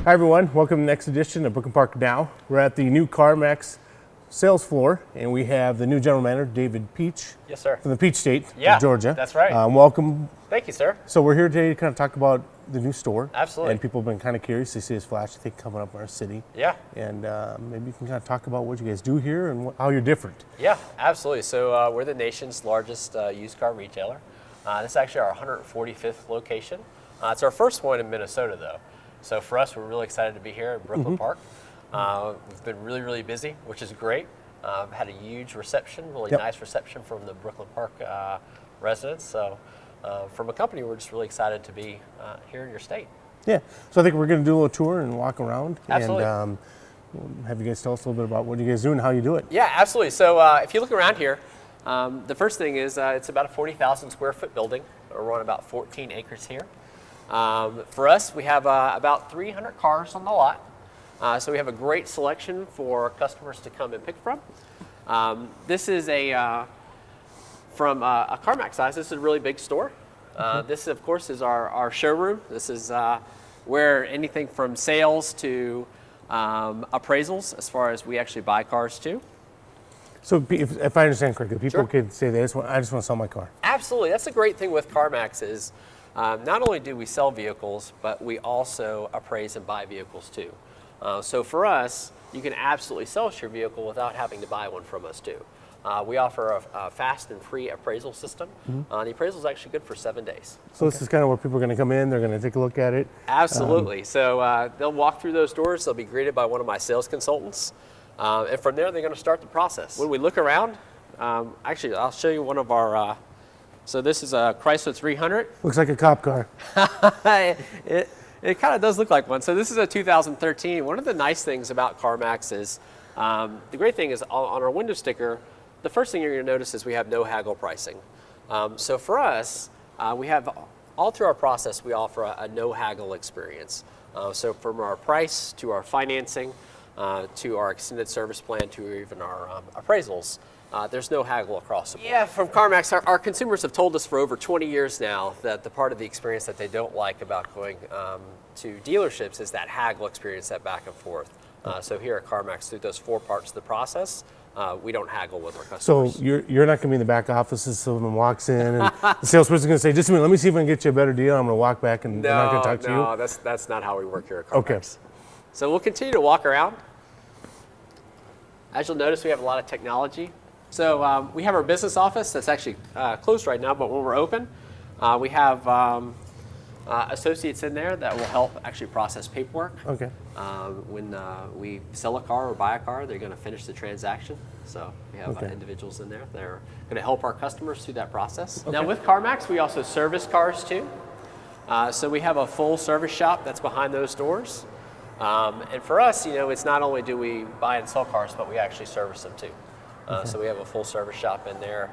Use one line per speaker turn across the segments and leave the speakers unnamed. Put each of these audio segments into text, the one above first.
Hi everyone, welcome to the next edition of Brooklyn Park Now. We're at the new CarMax sales floor, and we have the new general manager, David Peach.
Yes, sir.
From the Peach State of Georgia.
That's right.
Welcome.
Thank you, sir.
So we're here today to kind of talk about the new store.
Absolutely.
And people have been kind of curious to see this flash thing coming up in our city.
Yeah.
And maybe you can kind of talk about what you guys do here and how you're different.
Yeah, absolutely. So we're the nation's largest used car retailer. This is actually our 145th location. It's our first one in Minnesota, though. So for us, we're really excited to be here in Brooklyn Park. We've been really, really busy, which is great. Had a huge reception, really nice reception from the Brooklyn Park residents. So from a company, we're just really excited to be here in your state.
Yeah, so I think we're going to do a little tour and walk around.
Absolutely.
And have you guys tell us a little bit about what you guys do and how you do it.
Yeah, absolutely. So if you look around here, the first thing is it's about a 40,000 square foot building. We're on about 14 acres here. For us, we have about 300 cars on the lot. So we have a great selection for customers to come and pick from. This is from a CarMax size, this is a really big store. This, of course, is our showroom. This is where anything from sales to appraisals, as far as we actually buy cars too.
So if I understand correctly, people could say I just want to sell my car.
Absolutely. That's the great thing with CarMax is not only do we sell vehicles, but we also appraise and buy vehicles too. So for us, you can absolutely sell us your vehicle without having to buy one from us too. We offer a fast and free appraisal system. The appraisal is actually good for 7 days.
So this is kind of where people are going to come in, they're going to take a look at it?
Absolutely. So they'll walk through those doors, they'll be greeted by one of my sales consultants, and from there they're going to start the process. When we look around, actually I'll show you one of our, so this is a Chrysler 300.
Looks like a cop car.
It kind of does look like one. So this is a 2013. One of the nice things about CarMax is, the great thing is on our window sticker, the first thing you're going to notice is we have no haggle pricing. So for us, we have, all through our process, we offer a no haggle experience. So from our price to our financing, to our extended service plan, to even our appraisals, there's no haggle across the board. Yeah, from CarMax, our consumers have told us for over 20 years now that the part of the experience that they don't like about going to dealerships is that haggle experience, that back and forth. So here at CarMax, through those 4 parts of the process, we don't haggle with our customers.
So you're not going to be in the back office if someone walks in and the salesperson's going to say, just a minute, let me see if I can get you a better deal. I'm going to walk back and I'm not going to talk to you.
No, that's not how we work here at CarMax.
Okay.
So we'll continue to walk around. As you'll notice, we have a lot of technology. So we have our business office that's actually closed right now, but when we're open, we have associates in there that will help actually process paperwork.
Okay.
When we sell a car or buy a car, they're going to finish the transaction. So we have individuals in there that are going to help our customers through that process. Okay. Now with CarMax, we also service cars too. So we have a full service shop that's behind those doors. And for us, it's not only do we buy and sell cars, but we actually service them too. So we have a full service shop in there,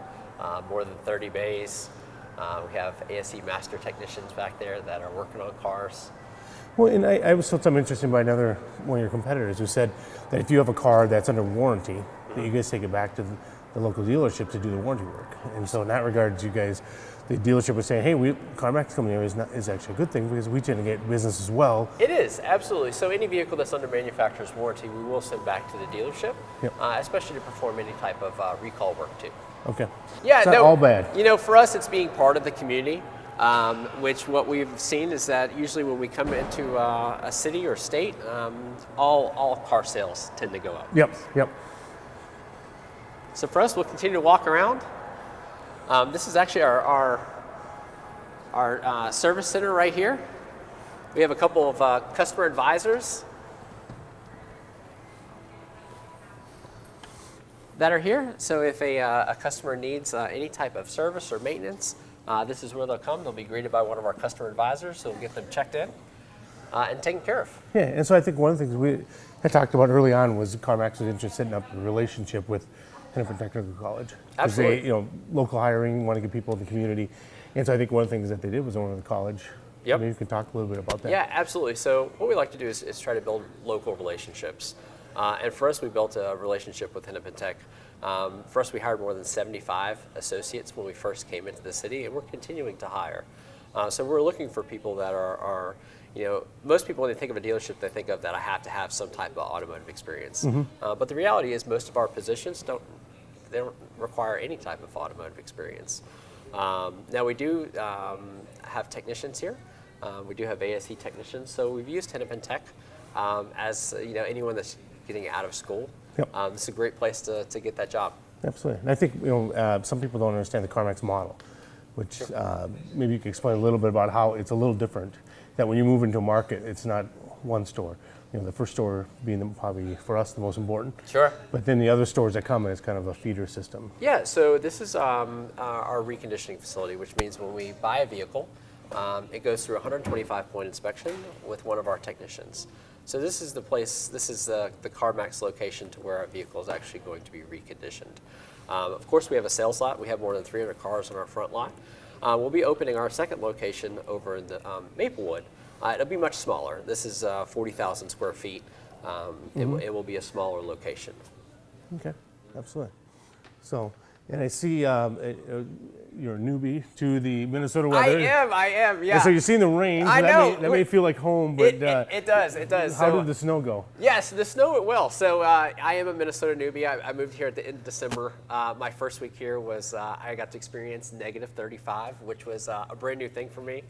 more than 30 bays. We have ASE master technicians back there that are working on cars.
Well, and I was told something interesting by one of your competitors who said that if you have a car that's under warranty, that you guys take it back to the local dealership to do the warranty work. And so in that regard, you guys, the dealership was saying, hey, CarMax coming here is actually a good thing because we tend to get business as well.
It is, absolutely. So any vehicle that's under manufacturer's warranty, we will send back to the dealership, especially to perform any type of recall work too.
Okay.
Yeah,
it's not all bad.
For us, it's being part of the community, which what we've seen is that usually when we come into a city or state, all car sales tend to go up.
Yep.
So for us, we'll continue to walk around. This is actually our service center right here. We have a couple of customer advisors that are here. So if a customer needs any type of service or maintenance, this is where they'll come. They'll be greeted by one of our customer advisors, so we'll get them checked in and taken care of.
Yeah, and so I think one of the things we had talked about early on was CarMax was interested in setting up a relationship with Hennepin Technical College.
Absolutely.
They, local hiring, want to get people in the community. And so I think one of the things that they did was own the college.
Yep.
Maybe you can talk a little bit about that.
Yeah, absolutely. So what we like to do is try to build local relationships. And for us, we built a relationship with Hennepin Tech. For us, we hired more than 75 associates when we first came into the city, and we're continuing to hire. So we're looking for people that are most people when they think of a dealership, they think of that I have to have some type of automotive experience. But the reality is most of our positions don't require any type of automotive experience. Now we do have technicians here. We do have ASE technicians, so we've used Hennepin Tech as anyone that's getting out of school.
Yep.
This is a great place to get that job.
Absolutely. And I think some people don't understand the CarMax model, which maybe you could explain a little bit about how it's a little different. That when you move into a market, it's not one store. The first store being probably for us the most important.
Sure.
But then the other stores that come in, it's kind of a feeder system.
Yeah. So this is our reconditioning facility, which means when we buy a vehicle, it goes through a 125-point inspection with one of our technicians. So this is the place. This is the CarMax location to where our vehicle is actually going to be reconditioned. Of course, we have a sales lot. We have more than 300 cars on our front lot. We'll be opening our second location over in the Maplewood. It'll be much smaller. This is 40,000 square feet. It will be a smaller location.
Okay, absolutely. So, and I see you're a newbie to the Minnesota weather.
I am, yeah.
And so you've seen the rain.
I know.
That may feel like home, but
it does.
How did the snow go?
Yes, the snow went well. So I am a Minnesota newbie. I moved here at the end of December. My first week here was I got to experience negative 35, which was a brand new thing for me.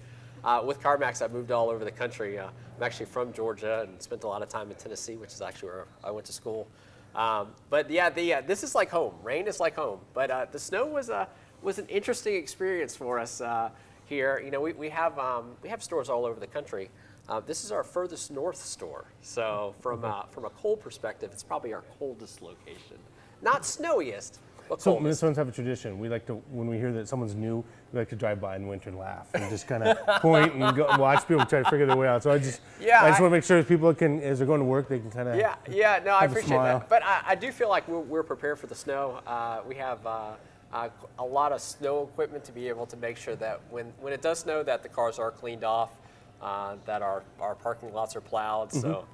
With CarMax, I moved all over the country. I'm actually from Georgia and spent a lot of time in Tennessee, which is actually where I went to school. But yeah, this is like home. Rain is like home. But the snow was an interesting experience for us here. We have stores all over the country. This is our furthest north store. So from a cold perspective, it's probably our coldest location. Not snowiest, but
So
coldest.
Minnesotans have a tradition. We like to, when we hear that someone's new, we like to drive by in winter and laugh and just kind of point and go, watch people try to figure their way out. So I just want to make sure that people can, as they're going to work, they can kind of
no, I appreciate
smile.
that. But I do feel like we're prepared for the snow. We have a lot of snow equipment to be able to make sure that when it does snow, that the cars are cleaned off, that our parking lots are plowed. So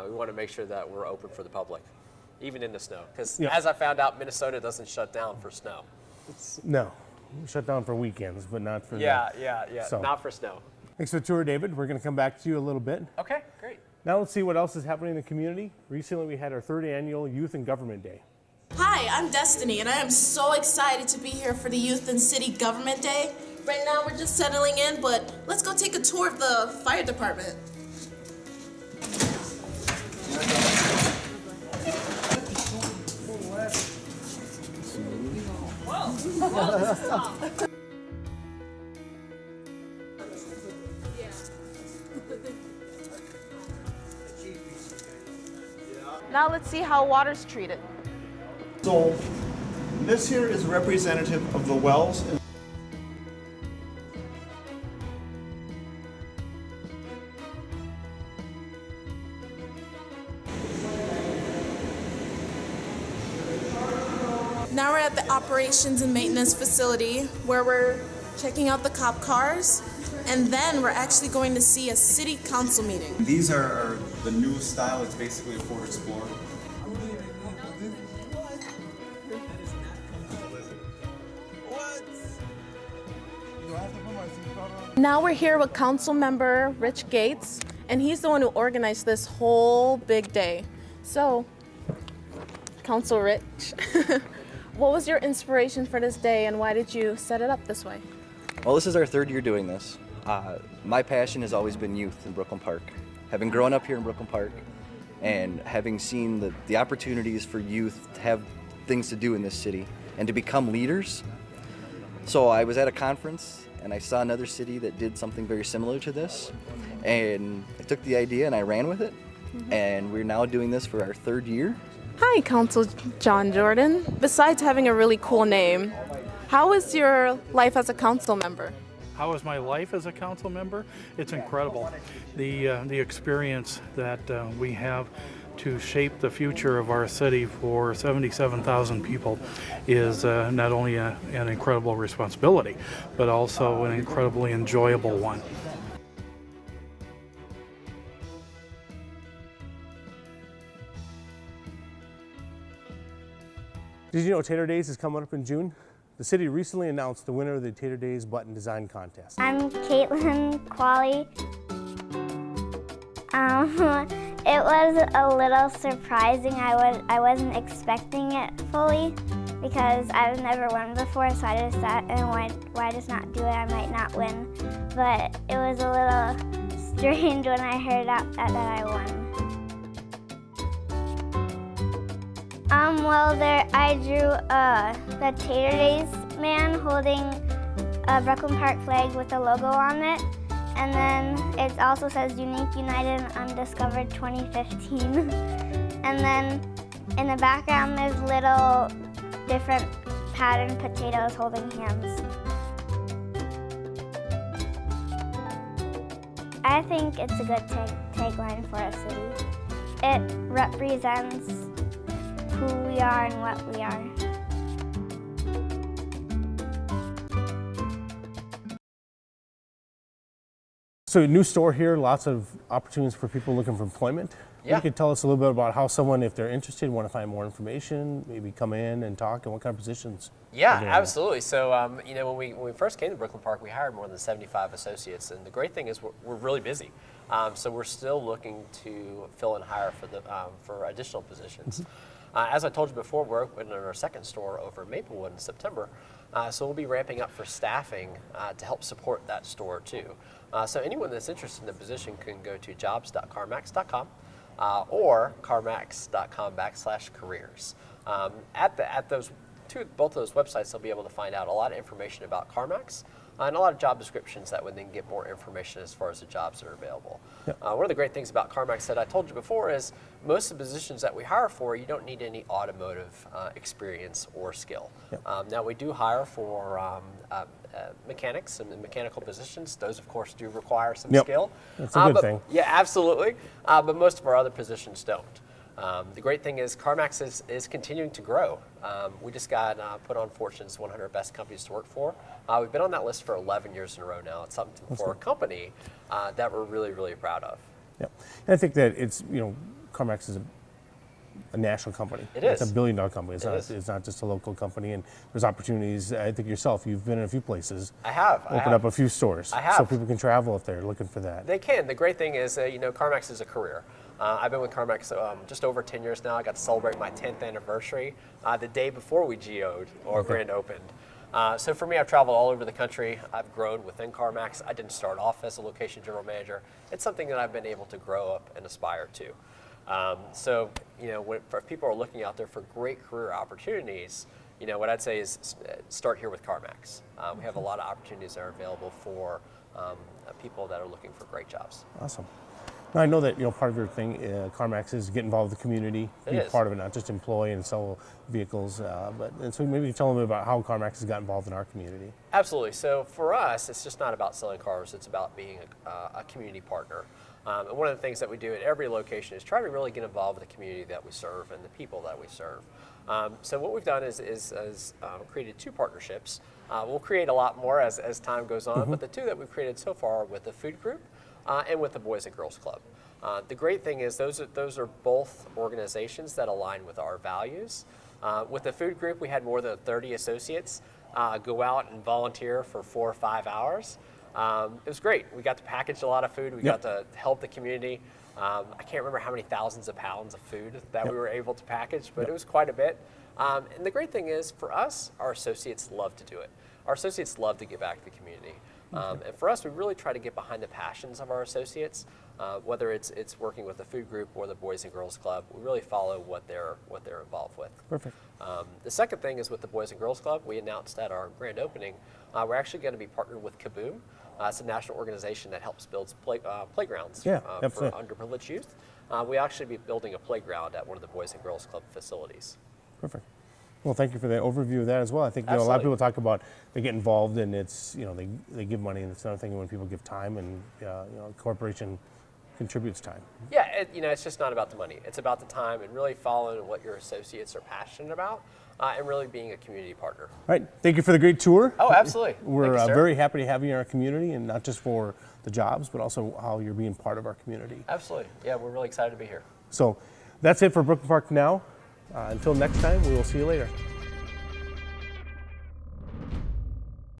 we want to make sure that we're open for the public, even in the snow. Because as I found out, Minnesota doesn't shut down for snow.
No, we shut down for weekends, but not for So.
Not for snow.
Thanks for the tour, David. We're going to come back to you a little bit.
Okay, great.
Now let's see what else is happening in the community. Recently, we had our third annual Youth and Government Day.
Hi, I'm Destiny, and I am so excited to be here for the Youth and City Government Day. Right now, we're just settling in, but let's go take a tour of the fire department. Now let's see how water's treated.
So this here is representative of the wells.
Now we're at the operations and maintenance facility where we're checking out the cop cars, and then we're actually going to see a city council meeting.
These are the new style. It's basically a Ford Explorer.
Now we're here with council member Rich Gates, and he's the one who organized this whole big day. So, Council Rich, what was your inspiration for this day, and why did you set it up this way?
Well, this is our third year doing this. My passion has always been youth in Brooklyn Park. Having grown up here in Brooklyn Park and having seen the opportunities for youth to have things to do in this city and to become leaders. So I was at a conference and I saw another city that did something very similar to this, and I took the idea and I ran with it, and we're now doing this for our third year.
Hi, Council John Jordan. Besides having a really cool name, how is your life as a council member?
How is my life as a council member? It's incredible. The experience that we have to shape the future of our city for 77,000 people is not only an incredible responsibility, but also an incredibly enjoyable one.
Did you know Tater Daze is coming up in June? The city recently announced the winner of the Tater Daze Button Design Contest.
I'm Caitlin Qualley. It was a little surprising. I wasn't expecting it fully because I've never won before, so I just thought, why just not do it? I might not win. But it was a little strange when I heard that I won. Well, I drew the Tater Daze man holding a Brooklyn Park flag with a logo on it. And then it also says Unique, United, and Undiscovered 2015. And then in the background there's little different patterned potatoes holding hands. I think it's a good tagline for a city. It represents who we are and what we are.
So new store here, lots of opportunities for people looking for employment.
Yeah.
You could tell us a little bit about how someone, if they're interested, want to find more information, maybe come in and talk, and what kind of positions.
Yeah,
are available.
absolutely. So, when we first came to Brooklyn Park, we hired more than 75 associates, and the great thing is we're really busy. So we're still looking to fill and hire for additional positions. As I told you before, we're opening our second store over in Maplewood in September. So we'll be ramping up for staffing to help support that store too. So anyone that's interested in the position can go to jobs.carmax.com or carmax.com/careers. At both of those websites, they'll be able to find out a lot of information about CarMax and a lot of job descriptions that would then get more information as far as the jobs that are available.
Yep.
One of the great things about CarMax that I told you before is most of the positions that we hire for, you don't need any automotive experience or skill.
Yep.
Now we do hire for mechanics and mechanical positions. Those of course do require some
Yep.
skill.
That's a good
but-
thing.
Yeah, absolutely. But most of our other positions don't. The great thing is CarMax is continuing to grow. We just got put on Fortune's 100 Best Companies to Work For. We've been on that list for 11 years in a row now. It's something for a company that we're really, really proud of.
Yeah, and I think that it's, CarMax is a national company.
It is.
It's a $1 billion company.
It's
Not just a local company, and there's opportunities. I think yourself, you've been in a few places.
I have.
Opened up a few stores.
I have.
So people can travel if they're looking for that.
They can. The great thing is, CarMax is a career. I've been with CarMax just over 10 years now. I got to celebrate my 10th anniversary the day before we GO'd or grand opened. So for me, I've traveled all over the country. I've grown within CarMax. I didn't start off as a location general manager. It's something that I've been able to grow up and aspire to. So if people are looking out there for great career opportunities, what I'd say is start here with CarMax. We have a lot of opportunities that are available for people that are looking for great jobs.
Awesome. Now, I know that part of your thing, CarMax, is get involved with the community,
It
be
is.
part of it, not just employ and sell vehicles. And so maybe you tell them about how CarMax has got involved in our community.
Absolutely. So for us, it's just not about selling cars. It's about being a community partner. And one of the things that we do at every location is try to really get involved with the community that we serve and the people that we serve. So what we've done is created two partnerships. We'll create a lot more as time goes on, but the two that we've created so far are with the food group and with the Boys and Girls Club. The great thing is those are both organizations that align with our values. With the food group, we had more than 30 associates go out and volunteer for 4 or 5 hours. It was great. We got to package a lot of food. We got to help the community. I can't remember how many thousands of pounds of food that we were able to package, but it was quite a bit. And the great thing is, for us, our associates love to do it. Our associates love to give back to the community. And for us, we really try to get behind the passions of our associates, whether it's working with the food group or the Boys and Girls Club. We really follow what they're involved with.
Perfect.
The second thing is with the Boys and Girls Club. We announced at our grand opening, we're actually going to be partnered with Kaboom. It's a national organization that helps build playgrounds for underprivileged youth. We'll actually be building a playground at one of the Boys and Girls Club facilities.
Perfect. Well, thank you for the overview of that as well. I think a lot of people talk about they get involved and it's they give money, and it's another thing when people give time, and a corporation contributes time.
Yeah, it's just not about the money. It's about the time and really following what your associates are passionate about, and really being a community partner.
All right. Thank you for the great tour.
Oh, absolutely.
We're
Thank you, sir.
very happy to have you in our community, and not just for the jobs, but also how you're being part of our community.
Absolutely. Yeah, we're really excited to be here.
So that's it for Brooklyn Park Now. Until next time, we will see you later.